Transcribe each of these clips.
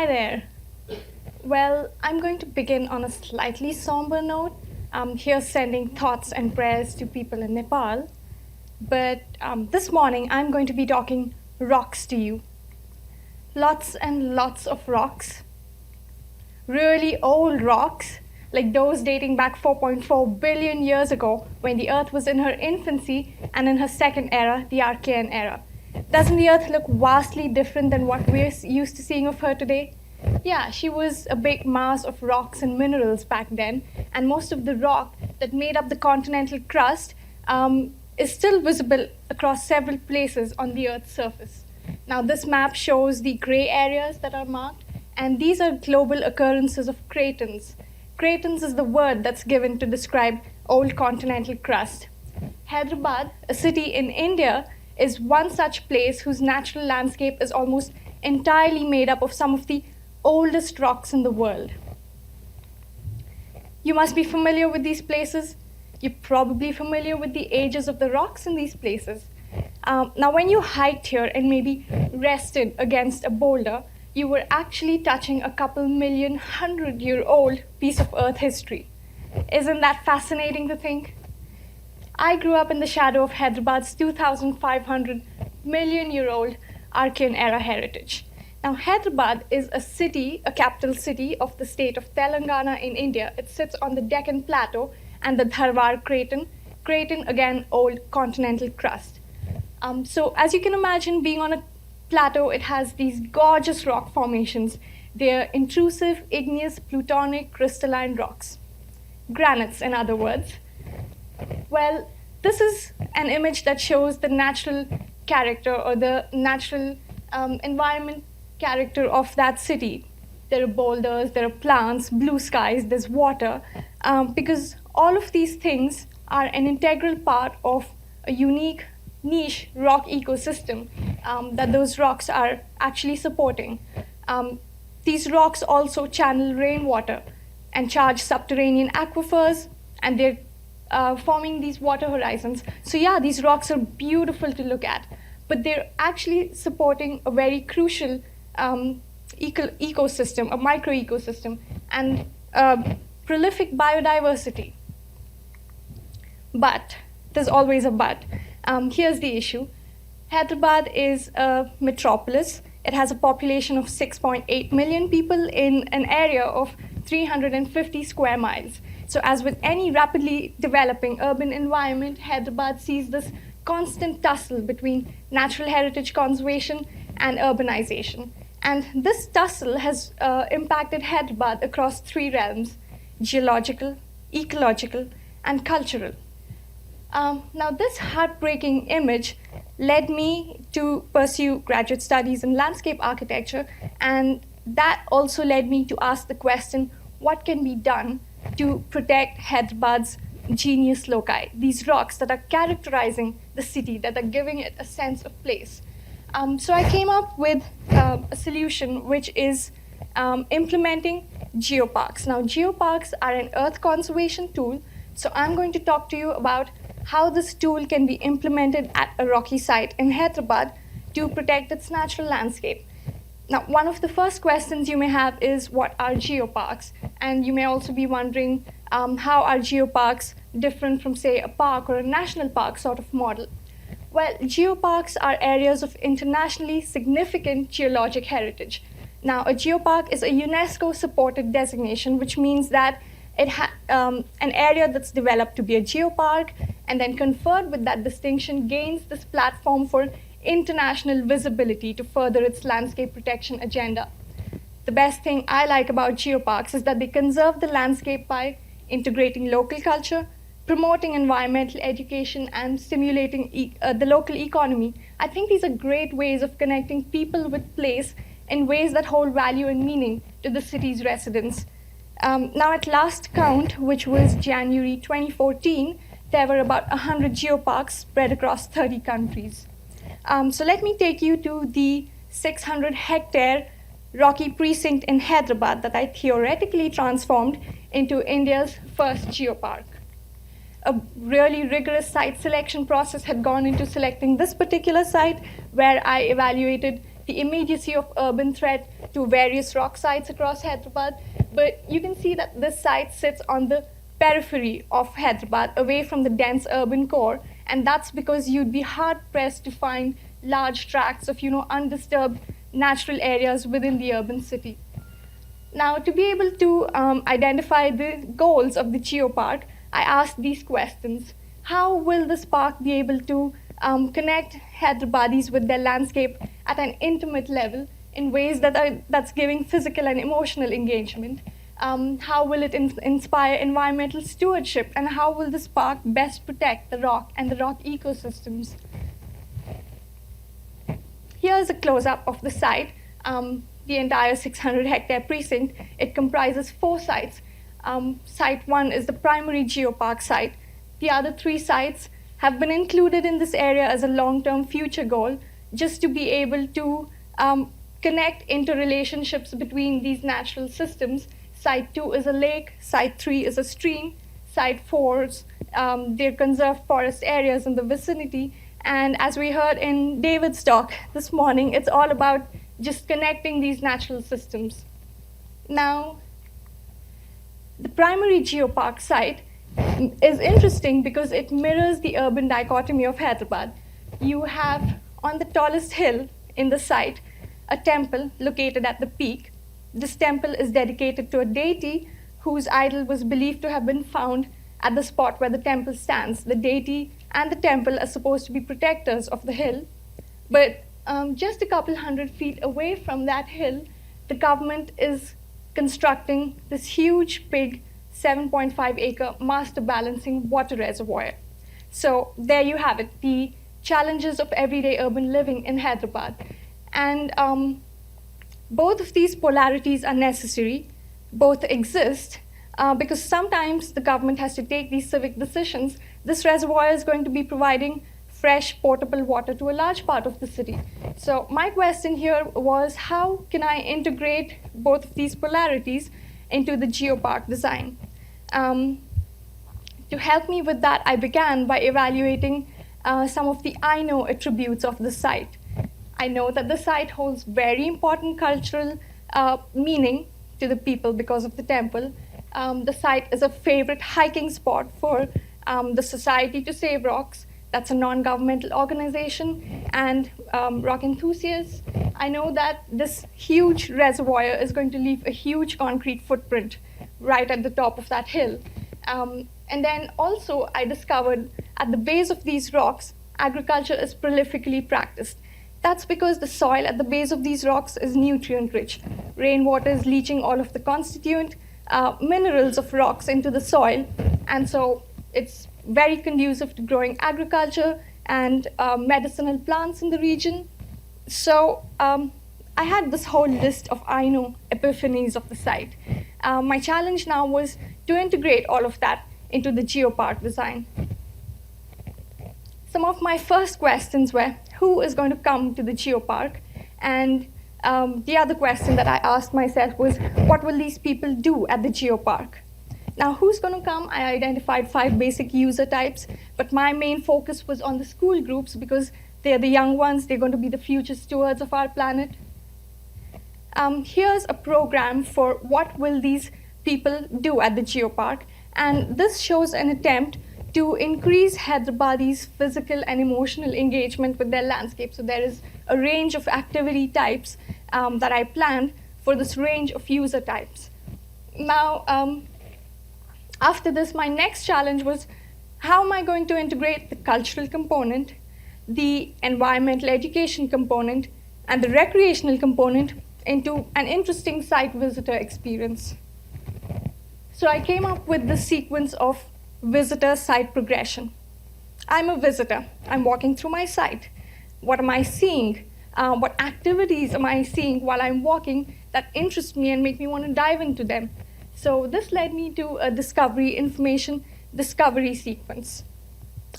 there. Well, I'm going to begin on a slightly somber note. Here sending thoughts and prayers to people in Nepal. But this morning, I'm going to be talking rocks to you. Lots and lots of rocks. Really old rocks, like those dating back 4.4 billion years ago when the Earth was in her infancy and in her second era, the Archean era. Doesn't the Earth look vastly different than what we're used to seeing of her today? Yeah, she was a big mass of rocks and minerals back then, and most of the rock that made up the continental crust is still visible across several places on the Earth's surface. Now, this map shows the gray areas that are marked, and these are global occurrences of cratons. Cratons is the word that's given to describe old continental crust. Hyderabad, a city in India, is one such place whose natural landscape is almost entirely made up of some of the oldest rocks in the world. You must be familiar with these places. You're probably familiar with the ages of the rocks in these places. Now, when you hiked here and maybe rested against a boulder, you were actually touching a couple million 100-year-old piece of Earth history. Isn't that fascinating to think? I grew up in the shadow of Hyderabad's 2,500 million-year-old Archean era heritage. Now, Hyderabad is a city, a capital city of the state of Telangana in India. It sits on the Deccan Plateau and the Dharwar Craton. Craton, again, old continental crust. So as you can imagine, being on a plateau, it has these gorgeous rock formations. They're intrusive, igneous, plutonic, crystalline rocks. Granites, in other words. Well, this is an image that shows the natural character or the natural environment character of that city. There are boulders, there are plants, blue skies, there's water, because all of these things are an integral part of a unique niche rock ecosystem that those rocks are actually supporting. These rocks also channel rainwater and charge subterranean aquifers, and they're forming these water horizons. So yeah, these rocks are beautiful to look at, but they're actually supporting a very crucial ecosystem, a microecosystem, and prolific biodiversity. But there's always a but. Here's the issue. Hyderabad is a metropolis. It has a population of 6.8 million people in an area of 350 square miles. So as with any rapidly developing urban environment, Hyderabad sees this constant tussle between natural heritage conservation and urbanization. And this tussle has impacted Hyderabad across three realms: geological, ecological, and cultural. Now, this heartbreaking image led me to pursue graduate studies in landscape architecture, and that also led me to ask the question, what can be done to protect Hyderabad's genius loci, these rocks that are characterizing the city, that are giving it a sense of place. So I came up with a solution which is implementing geoparks. Now, geoparks are an earth conservation tool, so I'm going to talk to you about how this tool can be implemented at a rocky site in Hyderabad to protect its natural landscape. Now, one of the first questions you may have is, what are geoparks? And you may also be wondering, how are geoparks different from, say, a park or a national park sort of model? Well, geoparks are areas of internationally significant geologic heritage. Now, a geopark is a UNESCO-supported designation, which means that an area that's developed to be a geopark and then conferred with that distinction gains this platform for international visibility to further its landscape protection agenda. The best thing I like about geoparks is that they conserve the landscape by integrating local culture, promoting environmental education, and stimulating the local economy. I think these are great ways of connecting people with place in ways that hold value and meaning to the city's residents. Now, at last count, which was January 2014, there were about 100 geoparks spread across 30 countries. So let me take you to the 600-hectare rocky precinct in Hyderabad that I theoretically transformed into India's first geopark. A really rigorous site selection process had gone into selecting this particular site, where I evaluated the immediacy of urban threat to various rock sites across Hyderabad. But you can see that this site sits on the periphery of Hyderabad, away from the dense urban core, and that's because you'd be hard-pressed to find large tracts of undisturbed natural areas within the urban city. Now, to be able to identify the goals of the GeoPark, I asked these questions. How will this park be able to connect Hyderabadis with their landscape at an intimate level in ways that's giving physical and emotional engagement? How will it inspire environmental stewardship? And how will this park best protect the rock and the rock ecosystems? Here's a close-up of the site. The entire 600-hectare precinct, it comprises 4 sites. Site 1 is the primary geopark site. The other 3 sites have been included in this area as a long-term future goal, just to be able to connect interrelationships between these natural systems. Site 2 is a lake, Site 3 is a stream, Site 4 is they're conserved forest areas in the vicinity. And as we heard in David's talk this morning, it's all about just connecting these natural systems. Now, the primary geopark site is interesting because it mirrors the urban dichotomy of Hyderabad. You have, on the tallest hill in the site, a temple located at the peak. This temple is dedicated to a deity whose idol was believed to have been found at the spot where the temple stands. The deity and the temple are supposed to be protectors of the hill, but just a couple hundred feet away from that hill, the government is constructing this huge, big 7.5-acre master balancing water reservoir. So there you have it, the challenges of everyday urban living in Hyderabad. And both of these polarities are necessary, both exist, because sometimes the government has to take these civic decisions. This reservoir is going to be providing fresh, potable water to a large part of the city. So my question here was, how can I integrate both of these polarities into the geopark design? To help me with that, I began by evaluating some of the I know attributes of the site. I know that the site holds very important cultural meaning to the people because of the temple. The site is a favorite hiking spot for the Society to Save Rocks. That's a non-governmental organization, and rock enthusiasts. I know that this huge reservoir is going to leave a huge concrete footprint right at the top of that hill. And then also I discovered at the base of these rocks, agriculture is prolifically practiced. That's because the soil at the base of these rocks is nutrient-rich. Rainwater is leaching all of the constituent minerals of rocks into the soil, and so it's very conducive to growing agriculture and medicinal plants in the region. So I had this whole list of I know epiphanies of the site. My challenge now was to integrate all of that into the geopark design. Some of my first questions were, who is going to come to the geopark? And the other question that I asked myself was, what will these people do at the geopark? Now, who's going to come? I identified 5 basic user types, but my main focus was on the school groups because they're the young ones. They're going to be the future stewards of our planet. Here's a program for what will these people do at the geopark, and this shows an attempt to increase Hyderabadi's physical and emotional engagement with their landscape. So there is a range of activity types that I planned for this range of user types. Now, after this, my next challenge was, how am I going to integrate the cultural component, the environmental education component, and the recreational component into an interesting site visitor experience? So I came up with this sequence of visitor site progression. I'm a visitor. I'm walking through my site. What am I seeing? What activities am I seeing while I'm walking that interest me and make me want to dive into them? So this led me to a information discovery sequence.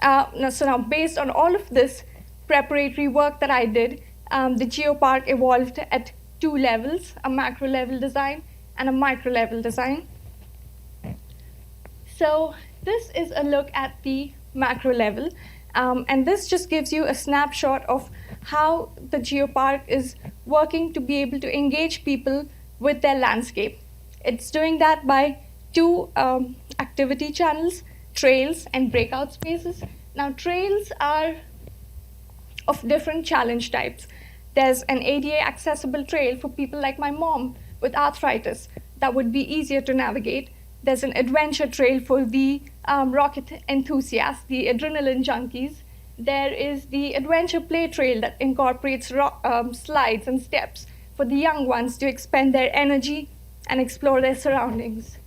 So now, based on all of this preparatory work that I did, the geopark evolved at 2 levels, a macro level design and a micro level design. So this is a look at the macro level, and this just gives you a snapshot of how the geopark is working to be able to engage people with their landscape. It's doing that by two activity channels, trails and breakout spaces. Now, trails are of different challenge types. There's an ADA accessible trail for people like my mom with arthritis that would be easier to navigate. There's an adventure trail for the rocket enthusiasts, the adrenaline junkies. There is the adventure play trail that incorporates slides and steps for the young ones to expend their energy and explore their surroundings.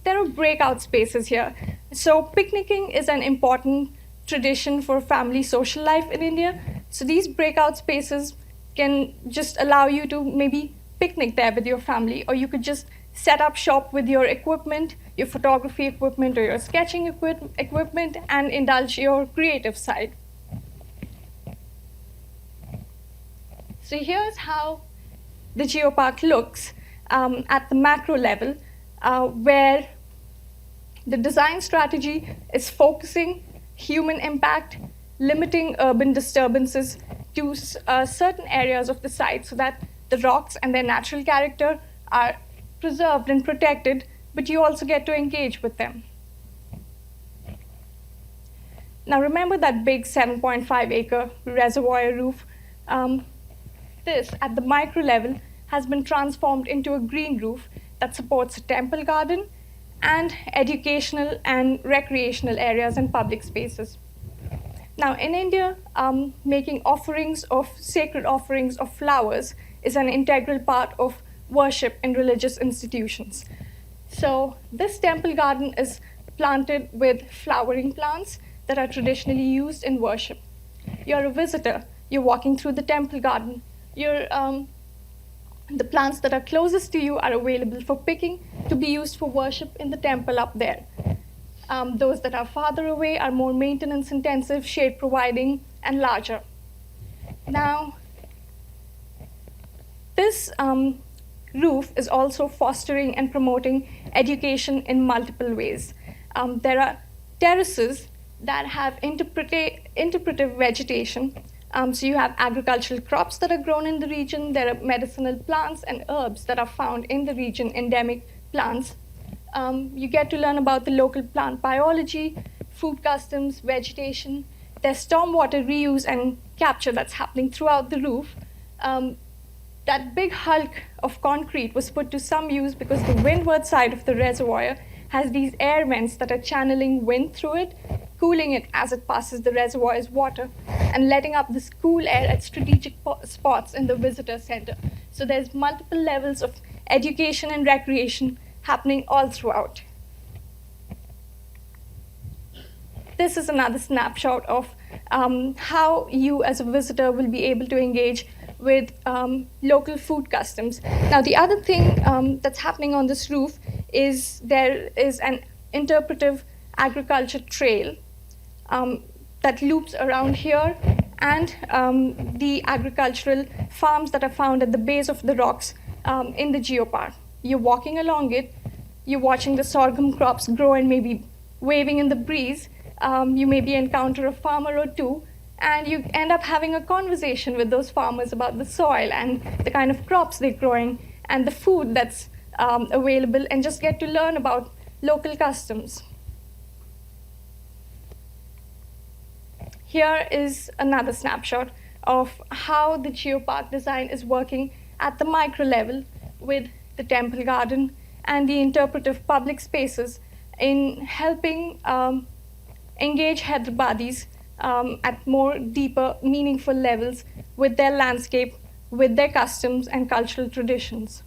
There are breakout spaces here. So picnicking is an important tradition for family social life in India. So these breakout spaces can just allow you to maybe picnic there with your family, or you could just set up shop with your equipment, your photography equipment or your sketching equipment, and indulge your creative side. So here's how the geopark looks at the macro level, where the design strategy is focusing human impact, limiting urban disturbances to certain areas of the site so that the rocks and their natural character are preserved and protected, but you also get to engage with them. Now remember that big 7.5-acre reservoir roof? This, at the micro level, has been transformed into a green roof that supports a temple garden and educational and recreational areas and public spaces. Now, in India, making sacred offerings of flowers is an integral part of worship in religious institutions. So this temple garden is planted with flowering plants that are traditionally used in worship. You're a visitor, you're walking through the temple garden, the plants that are closest to you are available for picking to be used for worship in the temple up there. Those that are farther away are more maintenance intensive, shade providing, and larger. Now, this roof is also fostering and promoting education in multiple ways. There are terraces that have interpretive vegetation. So you have agricultural crops that are grown in the region. There are medicinal plants and herbs that are found in the region, endemic plants. You get to learn about the local plant biology, food customs, vegetation. There's stormwater reuse and capture that's happening throughout the roof. That big hulk of concrete was put to some use because the windward side of the reservoir has these air vents that are channeling wind through it, cooling it as it passes the reservoir's water, and letting up this cool air at strategic spots in the visitor center. So there's multiple levels of education and recreation happening all throughout. This is another snapshot of how you as a visitor will be able to engage with local food customs. Now, the other thing that's happening on this roof is there is an interpretive agriculture trail that loops around here, and the agricultural farms that are found at the base of the rocks in the geopark. You're walking along it, you're watching the sorghum crops grow and maybe waving in the breeze. You maybe encounter a farmer or two, and you end up having a conversation with those farmers about the soil and the kind of crops they're growing and the food that's available, and just get to learn about local customs. Here is another snapshot of how the geopark design is working at the micro level with the temple garden and the interpretive public spaces in helping engage Hyderabadis at more deeper, meaningful levels with their landscape, with their customs and cultural traditions.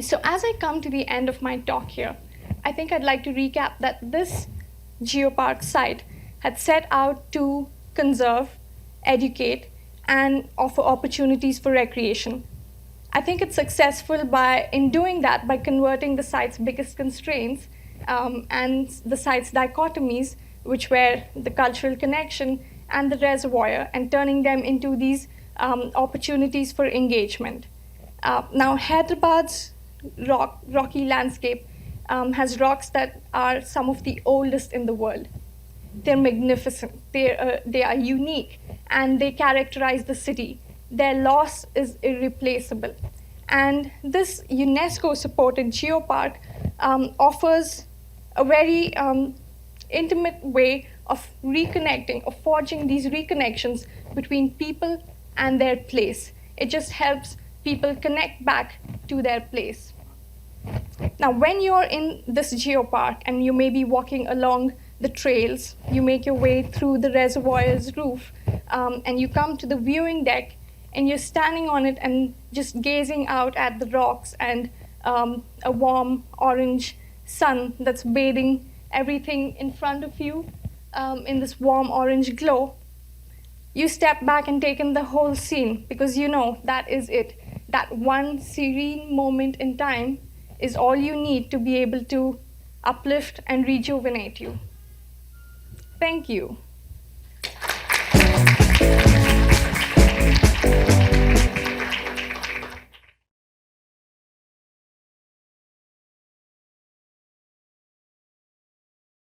So as I come to the end of my talk here, I think I'd like to recap that this geopark site had set out to conserve, educate, and offer opportunities for recreation. I think it's successful in doing that by converting the site's biggest constraints and the site's dichotomies, which were the cultural connection and the reservoir, and turning them into these opportunities for engagement. Now, Hyderabad's rocky landscape has rocks that are some of the oldest in the world. They're magnificent, they are unique, and they characterize the city. Their loss is irreplaceable. And this UNESCO-supported geopark offers a very intimate way of reconnecting, of forging these reconnections between people and their place. It just helps people connect back to their place. Now, when you're in this geopark and you may be walking along the trails, you make your way through the reservoir's roof, and you come to the viewing deck, and you're standing on it and just gazing out at the rocks and a warm orange sun that's bathing everything in front of you in this warm orange glow. You step back and take in the whole scene, because you know that is it. That one serene moment in time is all you need to be able to uplift and rejuvenate you. Thank you.